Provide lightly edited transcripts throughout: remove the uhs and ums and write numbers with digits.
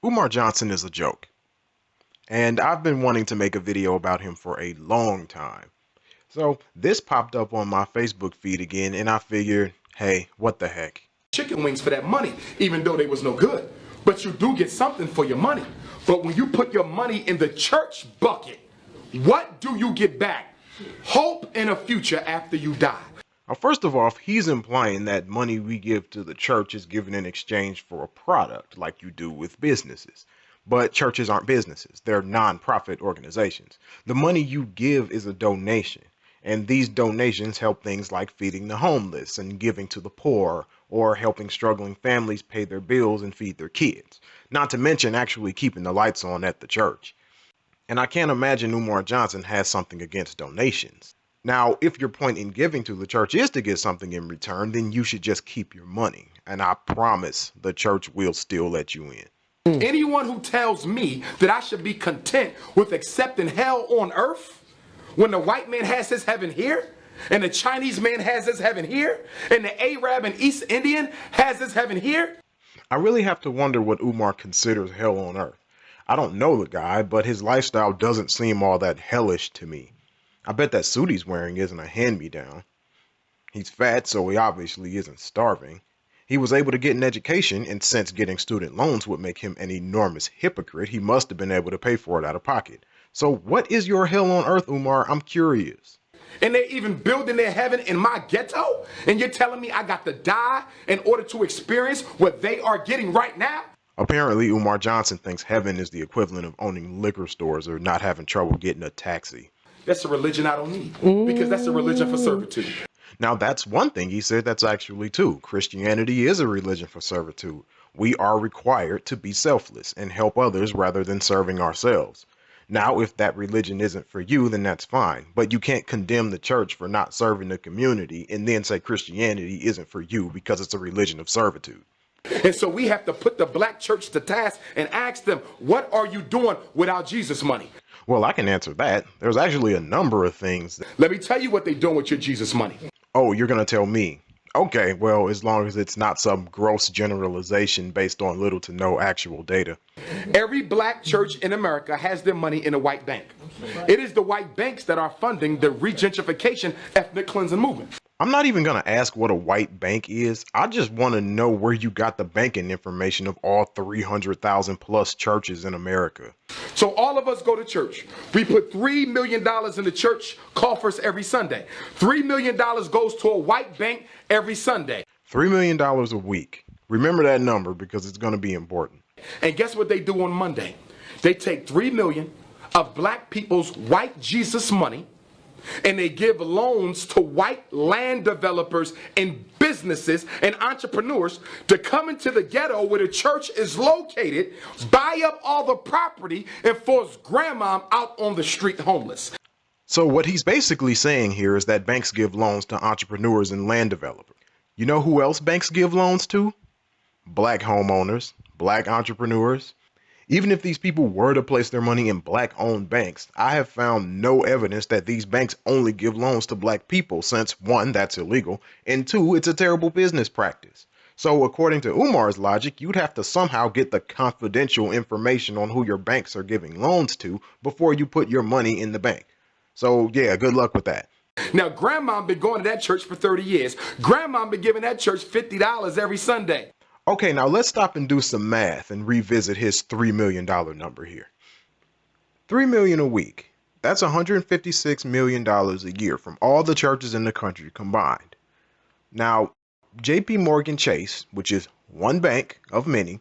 Umar Johnson is a joke, and I've been wanting to make a video about him for a long time. So this popped up on my Facebook feed again, and I figured, hey, what the heck? Chicken wings for that money, even though they was no good. But you do get something for your money. But when you put your money in the church bucket, what do you get back? Hope in a future after you die. Now, first of all, he's implying that money we give to the church is given in exchange for a product, like you do with businesses. But churches aren't businesses. They're non-profit organizations. The money you give is a donation. And these donations help things like feeding the homeless and giving to the poor, or helping struggling families pay their bills and feed their kids. Not to mention actually keeping the lights on at the church. And I can't imagine Umar Johnson has something against donations. Now, if your point in giving to the church is to get something in return, then you should just keep your money. And I promise the church will still let you in. Anyone who tells me that I should be content with accepting hell on earth when the white man has his heaven here, and the Chinese man has his heaven here, and the Arab and East Indian has his heaven here. I really have to wonder what Umar considers hell on earth. I don't know the guy, but his lifestyle doesn't seem all that hellish to me. I bet that suit he's wearing isn't a hand-me-down. He's fat, so he obviously isn't starving. He was able to get an education, and since getting student loans would make him an enormous hypocrite, he must have been able to pay for it out of pocket. So what is your hell on earth, Umar? I'm curious. And they're even building their heaven in my ghetto? And you're telling me I got to die in order to experience what they are getting right now? Apparently, Umar Johnson thinks heaven is the equivalent of owning liquor stores or not having trouble getting a taxi. That's a religion I don't need, because that's a religion for servitude. Now, that's one thing he said that's actually true. Christianity is a religion for servitude. We are required to be selfless and help others rather than serving ourselves. Now, if that religion isn't for you, then that's fine. But you can't condemn the church for not serving the community and then say Christianity isn't for you because it's a religion of servitude. And so we have to put the black church to task and ask them, what are you doing without Jesus money? Well, I can answer that. There's actually a number of things. Let me tell you what they're doing with your Jesus money. Oh, you're going to tell me. Okay, well, as long as it's not some gross generalization based on little to no actual data. Every black church in America has their money in a white bank. It is the white banks that are funding the regentrification ethnic cleansing movement. I'm not even going to ask what a white bank is. I just want to know where you got the banking information of all 300,000 plus churches in America. So all of us go to church. We put $3 million in the church coffers every Sunday. $3 million goes to a white bank every Sunday. $3 million a week. Remember that number because it's going to be important. And guess what they do on Monday? They take $3 million of black people's white Jesus money, and they give loans to white land developers and businesses and entrepreneurs to come into the ghetto where the church is located, buy up all the property, and force grandma out on the street homeless. So what he's basically saying here is that banks give loans to entrepreneurs and land developers. You know who else banks give loans to? Black homeowners, black entrepreneurs. Even if these people were to place their money in black-owned banks, I have found no evidence that these banks only give loans to black people since, one, that's illegal, and two, it's a terrible business practice. So according to Umar's logic, you'd have to somehow get the confidential information on who your banks are giving loans to before you put your money in the bank. So yeah, good luck with that. Now, grandma been going to that church for 30 years. Grandma been giving that church $50 every Sunday. Okay, now let's stop and do some math and revisit his $3 million number here. $3 million a week. That's $156 million a year from all the churches in the country combined. Now, JP Morgan Chase, which is one bank of many,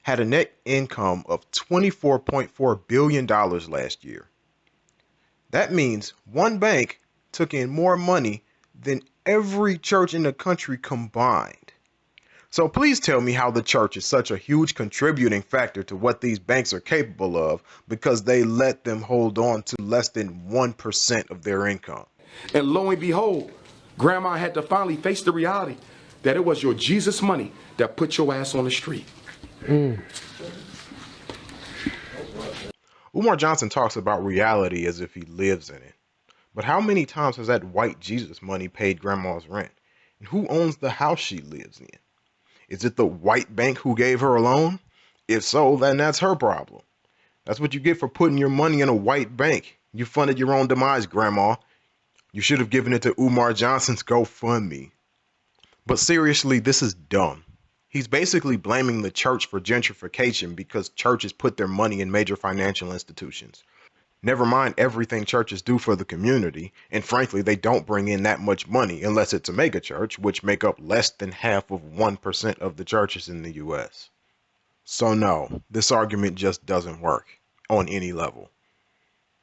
had a net income of $24.4 billion last year. That means one bank took in more money than every church in the country combined. So please tell me how the church is such a huge contributing factor to what these banks are capable of because they let them hold on to less than 1% of their income. And lo and behold, grandma had to finally face the reality that it was your Jesus money that put your ass on the street. Umar Johnson talks about reality as if he lives in it. But how many times has that white Jesus money paid grandma's rent? And who owns the house she lives in? Is it the white bank who gave her a loan? If so, then that's her problem. That's what you get for putting your money in a white bank. You funded your own demise, Grandma. You should have given it to Umar Johnson's GoFundMe. But seriously, this is dumb. He's basically blaming the church for gentrification because churches put their money in major financial institutions. Never mind everything churches do for the community, and frankly, they don't bring in that much money unless it's a mega church, which make up less than half of 1% of the churches in the US. So no, this argument just doesn't work on any level.